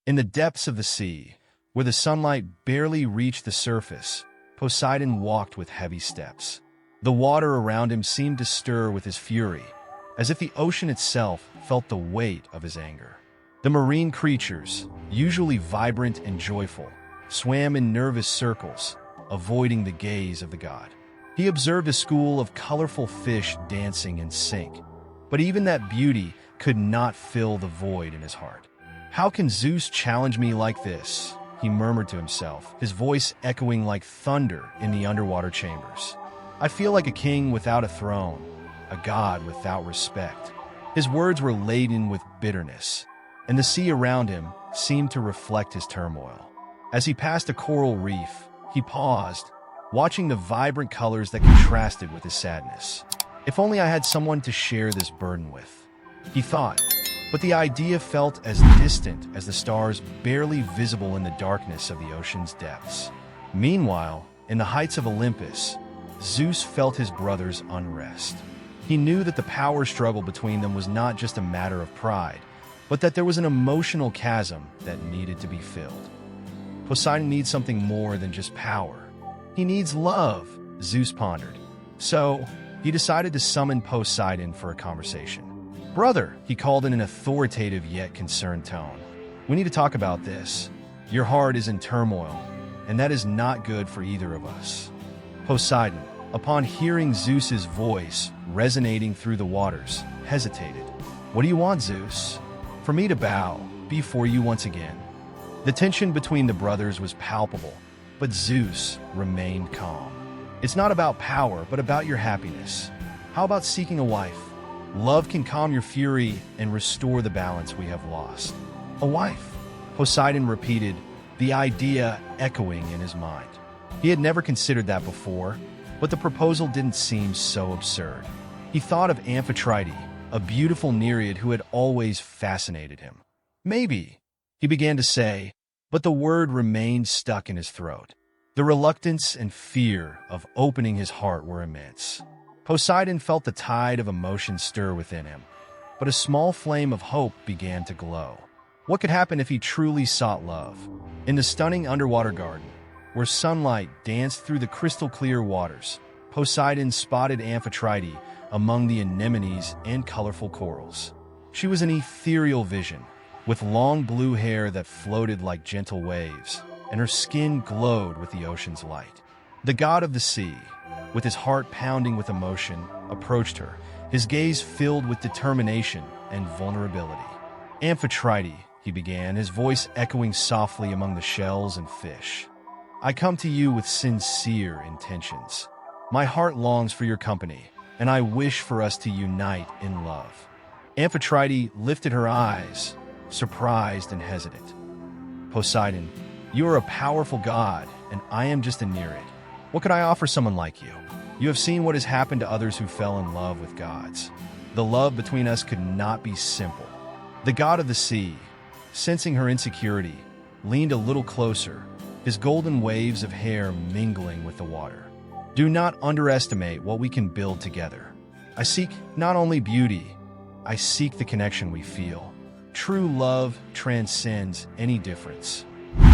In the depths of the sea, where the sunlight barely reached the surface, Poseidon walked with heavy steps. The water around him seemed to stir with his fury, as if the ocean itself felt the weight of his anger. The marine creatures, usually vibrant and joyful, swam in nervous circles, avoiding the gaze of the god. He observed a school of colorful fish dancing in sync, but even that beauty could not fill the void in his heart. "How can Zeus challenge me like this?" he murmured to himself, his voice echoing like thunder in the underwater chambers. "I feel like a king without a throne, a god without respect." His words were laden with bitterness, and the sea around him seemed to reflect his turmoil. As he passed a coral reef, he paused, watching the vibrant colors that contrasted with his sadness. "If only I had someone to share this burden with," he thought, but the idea felt as distant as the stars barely visible in the darkness of the ocean's depths. Meanwhile, in the heights of Olympus, Zeus felt his brother's unrest. He knew that the power struggle between them was not just a matter of pride, but that there was an emotional chasm that needed to be filled. Poseidon needs something more than just power. He needs love, Zeus pondered. So, he decided to summon Poseidon for a conversation. "Brother," he called in an authoritative yet concerned tone, "we need to talk about this. Your heart is in turmoil, and that is not good for either of us." Poseidon, upon hearing Zeus's voice resonating through the waters, hesitated. "What do you want, Zeus?" "For me to bow before you once again." The tension between the brothers was palpable, but Zeus remained calm. "It's not about power, but about your happiness. How about seeking a wife? Love can calm your fury and restore the balance we have lost." "A wife?" Poseidon repeated, the idea echoing in his mind. He had never considered that before, but the proposal didn't seem so absurd. He thought of Amphitrite, a beautiful nereid who had always fascinated him. "Maybe," he began to say, but the word remained stuck in his throat. The reluctance and fear of opening his heart were immense. Poseidon felt the tide of emotion stir within him, but a small flame of hope began to glow. What could happen if he truly sought love? In the stunning underwater garden, where sunlight danced through the crystal-clear waters, Poseidon spotted Amphitrite among the anemones and colorful corals. She was an ethereal vision, with long blue hair that floated like gentle waves, and her skin glowed with the ocean's light. The god of the sea, with his heart pounding with emotion, approached her, his gaze filled with determination and vulnerability. "Amphitrite," he began, his voice echoing softly among the shells and fish. "I come to you with sincere intentions. My heart longs for your company, and I wish for us to unite in love." Amphitrite lifted her eyes, surprised and hesitant. "Poseidon, you are a powerful god, and I am just a nereid. What could I offer someone like you? You have seen what has happened to others who fell in love with gods. The love between us could not be simple." The god of the sea, sensing her insecurity, leaned a little closer, his golden waves of hair mingling with the water. "Do not underestimate what we can build together. I seek not only beauty, I seek the connection we feel. True love transcends any difference."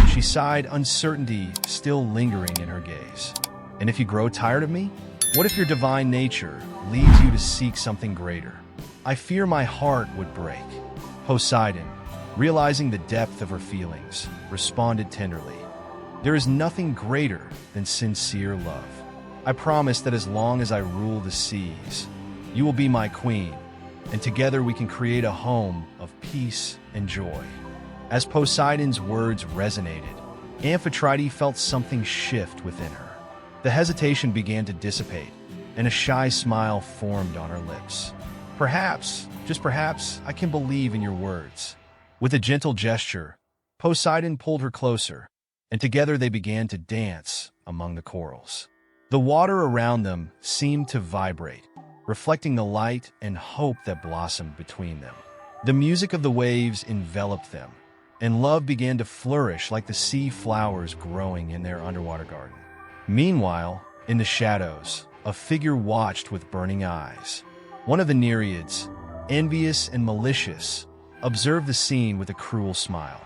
She sighed, uncertainty still lingering in her gaze. "And if you grow tired of me? What if your divine nature leads you to seek something greater? I fear my heart would break." Poseidon, realizing the depth of her feelings, responded tenderly. "There is nothing greater than sincere love. I promise that as long as I rule the seas, you will be my queen, and together we can create a home of peace and joy." As Poseidon's words resonated, Amphitrite felt something shift within her. The hesitation began to dissipate, and a shy smile formed on her lips. "Perhaps, just perhaps, I can believe in your words." With a gentle gesture, Poseidon pulled her closer, and together they began to dance among the corals. The water around them seemed to vibrate, reflecting the light and hope that blossomed between them. The music of the waves enveloped them, and love began to flourish like the sea flowers growing in their underwater garden. Meanwhile, in the shadows, a figure watched with burning eyes. One of the nereids, envious and malicious, observed the scene with a cruel smile.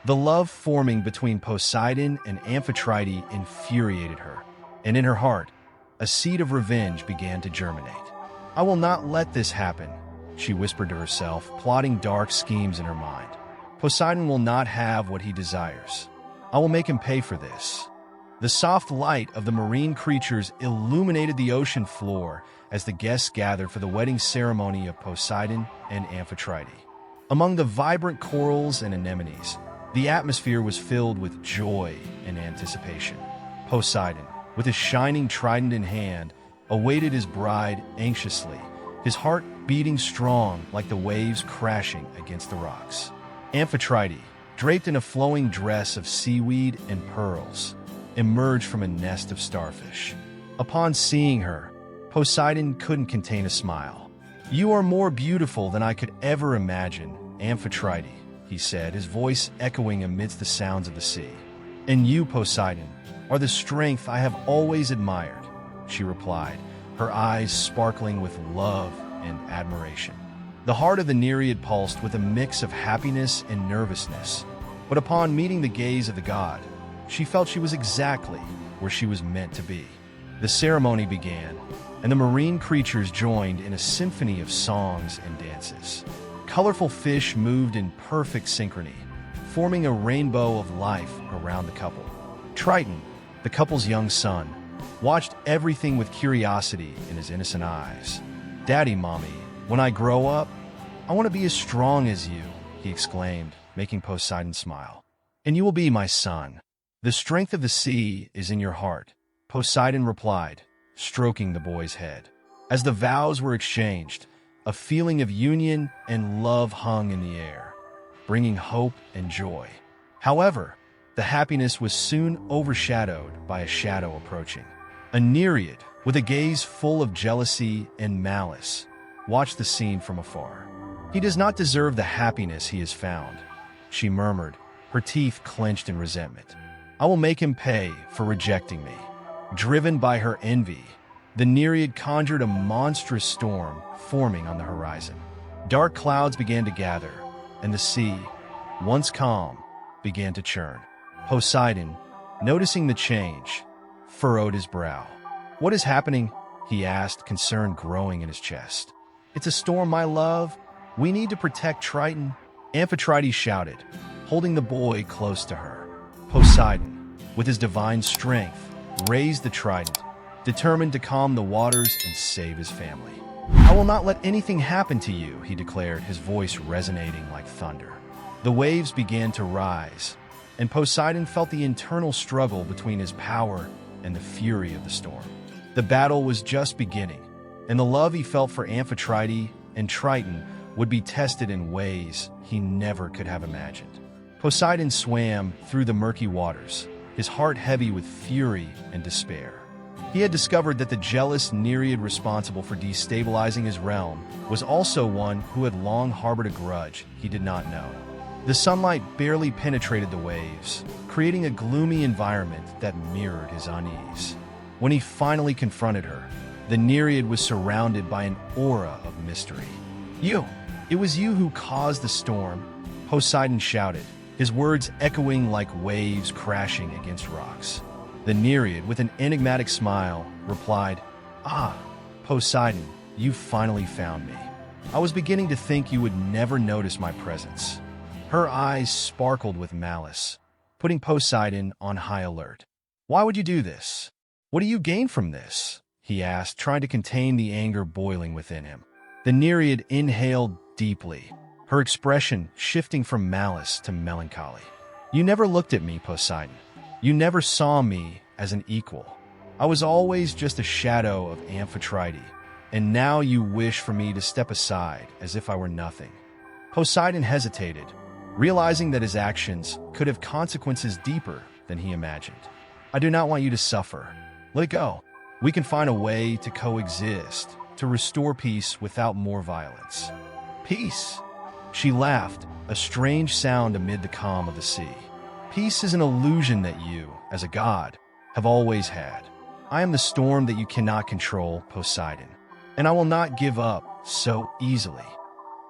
The love forming between Poseidon and Amphitrite infuriated her, and in her heart, a seed of revenge began to germinate. "I will not let this happen," she whispered to herself, plotting dark schemes in her mind. "Poseidon will not have what he desires. I will make him pay for this." The soft light of the marine creatures illuminated the ocean floor as the guests gathered for the wedding ceremony of Poseidon and Amphitrite. Among the vibrant corals and anemones, the atmosphere was filled with joy and anticipation. Poseidon, with his shining trident in hand, awaited his bride anxiously, his heart beating strong like the waves crashing against the rocks. Amphitrite, draped in a flowing dress of seaweed and pearls, emerged from a nest of starfish. Upon seeing her, Poseidon couldn't contain a smile. "You are more beautiful than I could ever imagine, Amphitrite," he said, his voice echoing amidst the sounds of the sea. "And you, Poseidon, are the strength I have always admired," she replied, her eyes sparkling with love and admiration. The heart of the Nereid pulsed with a mix of happiness and nervousness, but upon meeting the gaze of the god, she felt she was exactly where she was meant to be. The ceremony began, and the marine creatures joined in a symphony of songs and dances. Colorful fish moved in perfect synchrony, forming a rainbow of life around the couple. Triton, the couple's young son, watched everything with curiosity in his innocent eyes. "Daddy, Mommy, when I grow up, I want to be as strong as you," he exclaimed, making Poseidon smile. "And you will be my son. The strength of the sea is in your heart," Poseidon replied, stroking the boy's head. As the vows were exchanged, a feeling of union and love hung in the air, bringing hope and joy. However, the happiness was soon overshadowed by a shadow approaching. A Nereid, with a gaze full of jealousy and malice, watched the scene from afar. "He does not deserve the happiness he has found," she murmured, her teeth clenched in resentment. "I will make him pay for rejecting me." Driven by her envy, the Nereid conjured a monstrous storm forming on the horizon. Dark clouds began to gather, and the sea, once calm, began to churn. Poseidon, noticing the change, furrowed his brow. "What is happening?" he asked, concern growing in his chest. "It's a storm, my love. We need to protect Triton," Amphitrite shouted, holding the boy close to her. Poseidon, with his divine strength, raised the trident, determined to calm the waters and save his family. "I will not let anything happen to you," he declared, his voice resonating like thunder. The waves began to rise, and Poseidon felt the internal struggle between his power and the fury of the storm. The battle was just beginning, and the love he felt for Amphitrite and Triton would be tested in ways he never could have imagined. Poseidon swam through the murky waters, his heart heavy with fury and despair. He had discovered that the jealous Nereid responsible for destabilizing his realm was also one who had long harbored a grudge he did not know. The sunlight barely penetrated the waves, creating a gloomy environment that mirrored his unease. When he finally confronted her, the Nereid was surrounded by an aura of mystery. It was you who caused the storm," Poseidon shouted, his words echoing like waves crashing against rocks. The Nereid, with an enigmatic smile, replied, "Ah, Poseidon, you finally found me. I was beginning to think you would never notice my presence." Her eyes sparkled with malice, putting Poseidon on high alert. "Why would you do this? What do you gain from this?" he asked, trying to contain the anger boiling within him. The Nereid inhaled deeply, her expression shifting from malice to melancholy. "You never looked at me, Poseidon. You never saw me as an equal. I was always just a shadow of Amphitrite, and now you wish for me to step aside as if I were nothing." Poseidon hesitated, realizing that his actions could have consequences deeper than he imagined. "I do not want you to suffer. Let it go. We can find a way to coexist, to restore peace without more violence." "Peace?" She laughed, a strange sound amid the calm of the sea. "Peace is an illusion that you, as a god, have always had. I am the storm that you cannot control, Poseidon, and I will not give up so easily."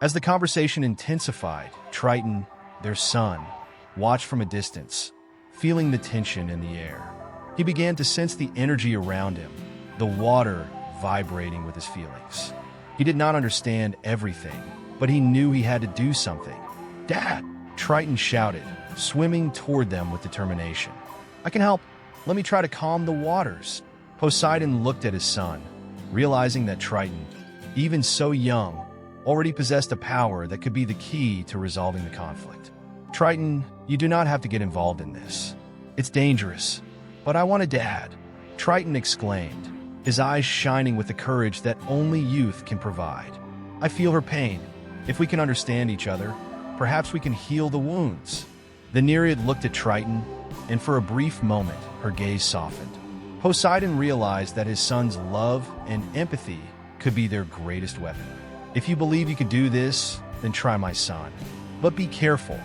As the conversation intensified, Triton, their son, watched from a distance, feeling the tension in the air. He began to sense the energy around him, the water vibrating with his feelings. He did not understand everything, but he knew he had to do something. "Dad!" Triton shouted, swimming toward them with determination. "I can help. Let me try to calm the waters." Poseidon looked at his son, realizing that Triton, even so young, already possessed a power that could be the key to resolving the conflict. "Triton, you do not have to get involved in this. It's dangerous, but I want a dad," Triton exclaimed, his eyes shining with the courage that only youth can provide. "I feel her pain. If we can understand each other, perhaps we can heal the wounds." The Nereid looked at Triton, and for a brief moment, her gaze softened. Poseidon realized that his son's love and empathy could be their greatest weapon. "If you believe you can do this, then try, my son. But be careful."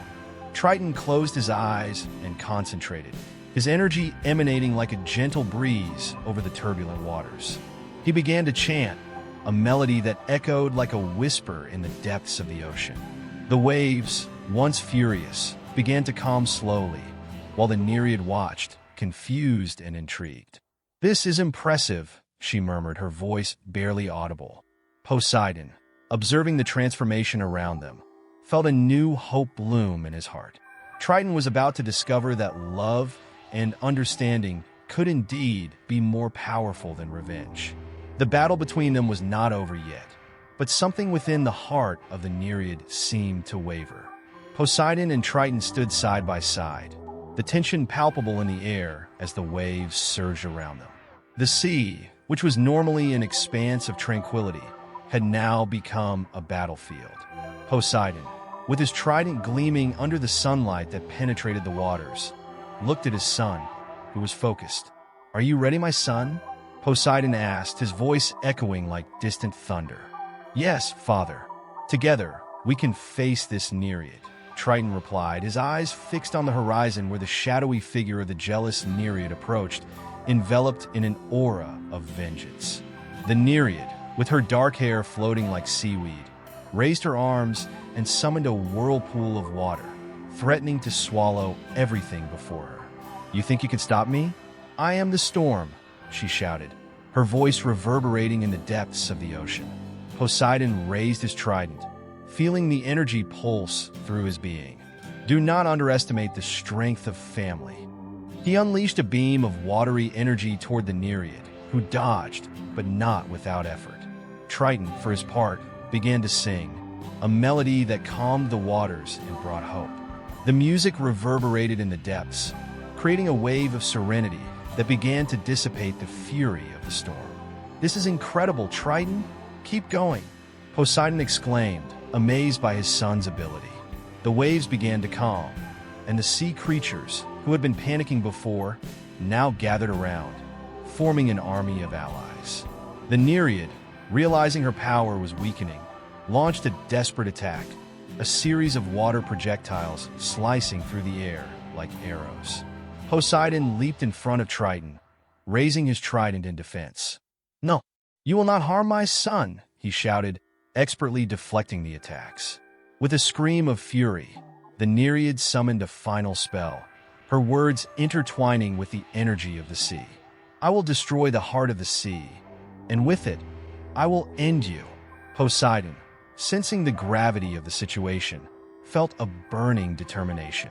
Triton closed his eyes and concentrated, his energy emanating like a gentle breeze over the turbulent waters. He began to chant, a melody that echoed like a whisper in the depths of the ocean. The waves, once furious, began to calm slowly, while the Nereid watched, confused and intrigued. "This is impressive," she murmured, her voice barely audible. Poseidon, observing the transformation around them, felt a new hope bloom in his heart. Triton was about to discover that love and understanding could indeed be more powerful than revenge. The battle between them was not over yet, but something within the heart of the Nereid seemed to waver. Poseidon and Triton stood side by side, the tension palpable in the air as the waves surged around them. The sea, which was normally an expanse of tranquility, had now become a battlefield. Poseidon, with his trident gleaming under the sunlight that penetrated the waters, looked at his son, who was focused. "Are you ready, my son?" Poseidon asked, his voice echoing like distant thunder. "Yes, father. Together, we can face this Nereid," Triton replied, his eyes fixed on the horizon where the shadowy figure of the jealous Nereid approached, enveloped in an aura of vengeance. The Nereid, with her dark hair floating like seaweed, raised her arms and summoned a whirlpool of water, threatening to swallow everything before her. "You think you can stop me? I am the storm," she shouted, her voice reverberating in the depths of the ocean. Poseidon raised his trident, feeling the energy pulse through his being. Do not underestimate the strength of family. He unleashed a beam of watery energy toward the Nereid, who dodged, but not without effort. Triton, for his part, began to sing, a melody that calmed the waters and brought hope. The music reverberated in the depths, creating a wave of serenity that began to dissipate the fury of the storm. "This is incredible, Triton. Keep going," Poseidon exclaimed, amazed by his son's ability. The waves began to calm, and the sea creatures, who had been panicking before, now gathered around, forming an army of allies. The Nereid, realizing her power was weakening, launched a desperate attack, a series of water projectiles slicing through the air like arrows. Poseidon leaped in front of Triton, raising his trident in defense. "No, you will not harm my son," he shouted, expertly deflecting the attacks. With a scream of fury, the Nereid summoned a final spell, her words intertwining with the energy of the sea. "I will destroy the heart of the sea, and with it, I will end you." Poseidon, sensing the gravity of the situation, felt a burning determination.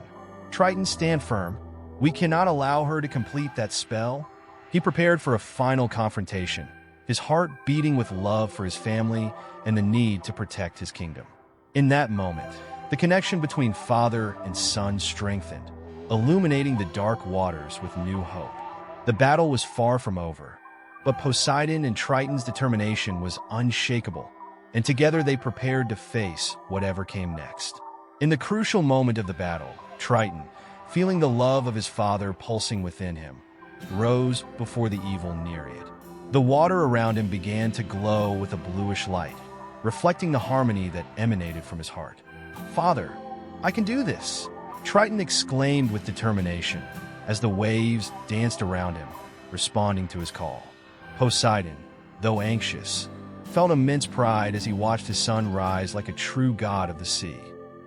"Triton, stand firm. We cannot allow her to complete that spell." He prepared for a final confrontation, his heart beating with love for his family and the need to protect his kingdom. In that moment, the connection between father and son strengthened, illuminating the dark waters with new hope. The battle was far from over, but Poseidon and Triton's determination was unshakable, and together they prepared to face whatever came next. In the crucial moment of the battle, Triton, feeling the love of his father pulsing within him, rose before the evil Nereid. The water around him began to glow with a bluish light, reflecting the harmony that emanated from his heart. "Father, I can do this!" Triton exclaimed with determination as the waves danced around him, responding to his call. Poseidon, though anxious, felt immense pride as he watched his son rise like a true god of the sea.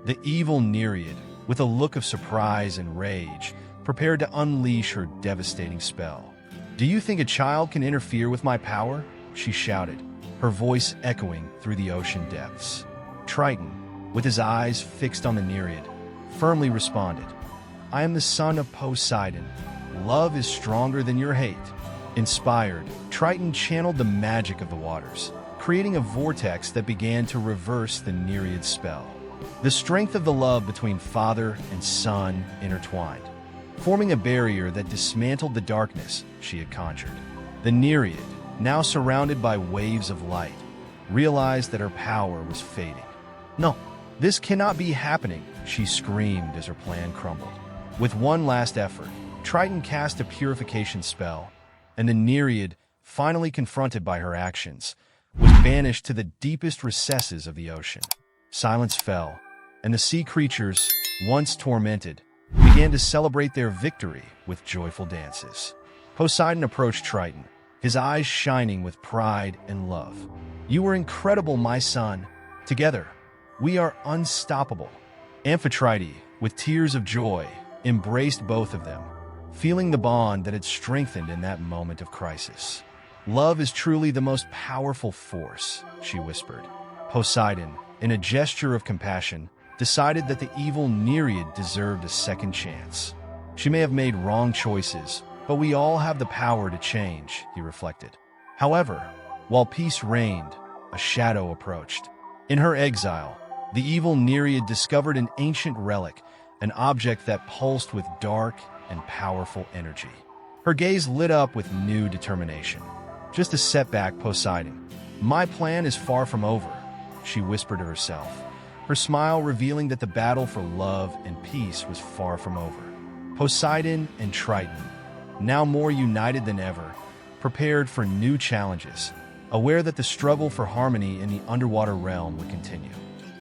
The evil Nereid, with a look of surprise and rage, prepared to unleash her devastating spell. "Do you think a child can interfere with my power?" she shouted, her voice echoing through the ocean depths. Triton, with his eyes fixed on the Nereid, firmly responded, "I am the son of Poseidon. Love is stronger than your hate." Inspired, Triton channeled the magic of the waters, creating a vortex that began to reverse the Nereid's spell. The strength of the love between father and son intertwined, forming a barrier that dismantled the darkness she had conjured. The Nereid, now surrounded by waves of light, realized that her power was fading. "No, this cannot be happening," she screamed as her plan crumbled. With one last effort, Triton cast a purification spell, and the Nereid, finally confronted by her actions, was banished to the deepest recesses of the ocean. Silence fell, and the sea creatures, once tormented, began to celebrate their victory with joyful dances. Poseidon approached Triton, his eyes shining with pride and love. "You were incredible, my son. Together, we are unstoppable." Amphitrite, with tears of joy, embraced both of them, feeling the bond that had strengthened in that moment of crisis. "Love is truly the most powerful force," she whispered. Poseidon, in a gesture of compassion, decided that the evil Nereid deserved a second chance. "She may have made wrong choices, but we all have the power to change," he reflected. However, while peace reigned, a shadow approached. In her exile, the evil Nereid discovered an ancient relic, an object that pulsed with dark and powerful energy. Her gaze lit up with new determination. "Just a setback, Poseidon. My plan is far from over," she whispered to herself, her smile revealing that the battle for love and peace was far from over. Poseidon and Triton, now more united than ever, prepared for new challenges, aware that the struggle for harmony in the underwater realm would continue.